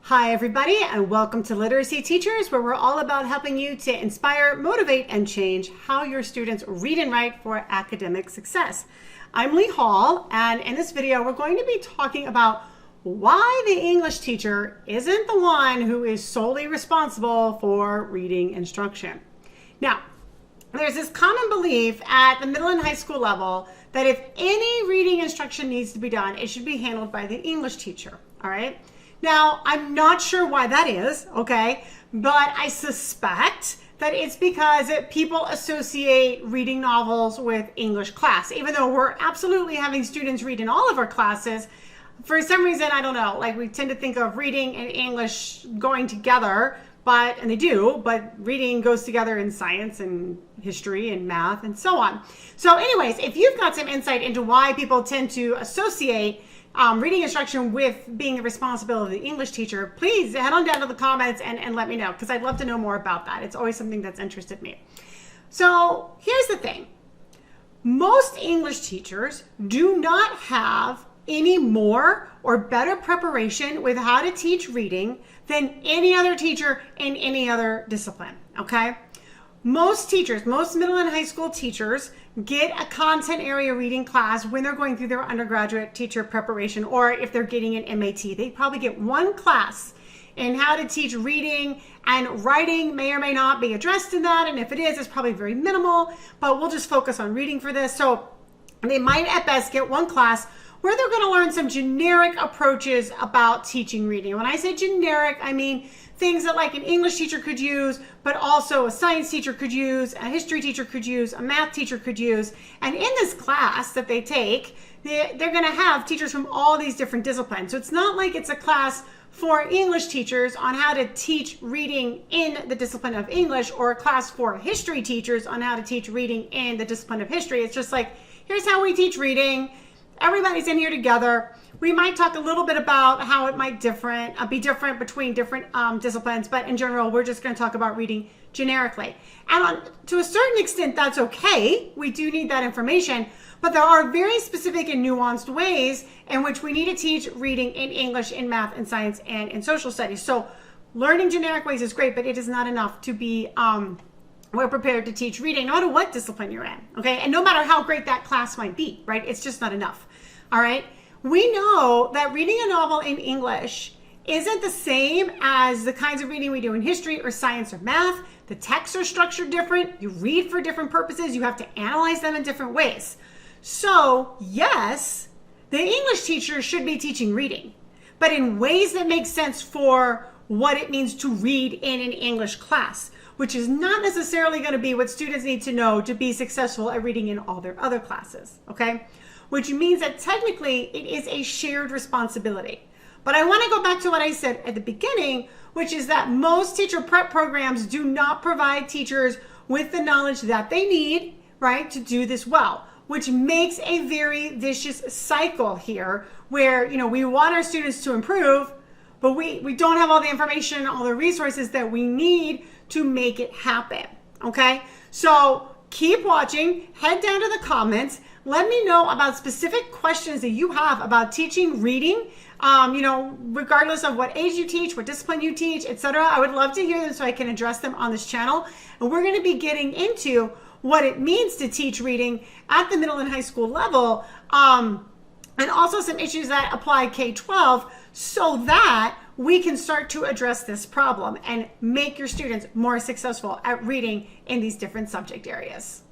Hi everybody, and welcome to Literacy Teachers, where we're all about helping you to inspire, motivate, and change how your students read and write for academic success. I'm Lee Hall, and in this video we're going to be talking about why the English teacher isn't the one who is solely responsible for reading instruction. Now, there's this common belief at the middle and high school level that if any reading instruction needs to be done, it should be handled by the English teacher, all right? Now, I'm not sure why that is, okay? But I suspect that it's because people associate reading novels with English class. Even though we're absolutely having students read in all of our classes, for some reason, I don't know, like we tend to think of reading and English going together, and they do, but reading goes together in science and history and math and so on. So anyways, if you've got some insight into why people tend to associate reading instruction with being the responsibility of the English teacher, please head on down to the comments and let me know, because I'd love to know more about that. It's always something that's interested me. So here's the thing. Most English teachers do not have any more or better preparation with how to teach reading than any other teacher in any other discipline, okay? Most teachers, most middle and high school teachers get a content area reading class when they're going through their undergraduate teacher preparation, or if they're getting an MAT. They probably get one class in how to teach reading, and writing may or may not be addressed in that, and if it is, it's probably very minimal, but we'll just focus on reading for this. So they might at best get one class where they're going to learn some generic approaches about teaching reading. When I say generic, I mean things that like an English teacher could use, but also a science teacher could use, a history teacher could use, a math teacher could use. And in this class that they take, they're going to have teachers from all these different disciplines. So it's not like it's a class for English teachers on how to teach reading in the discipline of English, or a class for history teachers on how to teach reading in the discipline of history. It's just like, here's how we teach reading. Everybody's in here together. We might talk a little bit about how it might be different between different disciplines, but in general, we're just going to talk about reading generically. And to a certain extent, that's okay. We do need that information, but there are very specific and nuanced ways in which we need to teach reading in English, in math, in science, and in social studies. So learning generic ways is great, but it is not enough to be we're prepared to teach reading, no matter what discipline you're in, okay? And no matter how great that class might be, right? It's just not enough, all right? We know that reading a novel in English isn't the same as the kinds of reading we do in history or science or math. The texts are structured different. You read for different purposes. You have to analyze them in different ways. So yes, the English teacher should be teaching reading, but in ways that make sense for what it means to read in an English class, which is not necessarily going to be what students need to know to be successful at reading in all their other classes, okay? Which means that technically it is a shared responsibility. But I want to go back to what I said at the beginning, which is that most teacher prep programs do not provide teachers with the knowledge that they need, right, to do this well, which makes a very vicious cycle here where, you know, we want our students to improve, but we don't have all the information, all the resources that we need to make it happen, okay? So keep watching, head down to the comments, let me know about specific questions that you have about teaching reading, you know, regardless of what age you teach, what discipline you teach, etc. I would love to hear them so I can address them on this channel. And we're going to be getting into what it means to teach reading at the middle and high school level, and also some issues that apply K-12, so that we can start to address this problem and make your students more successful at reading in these different subject areas.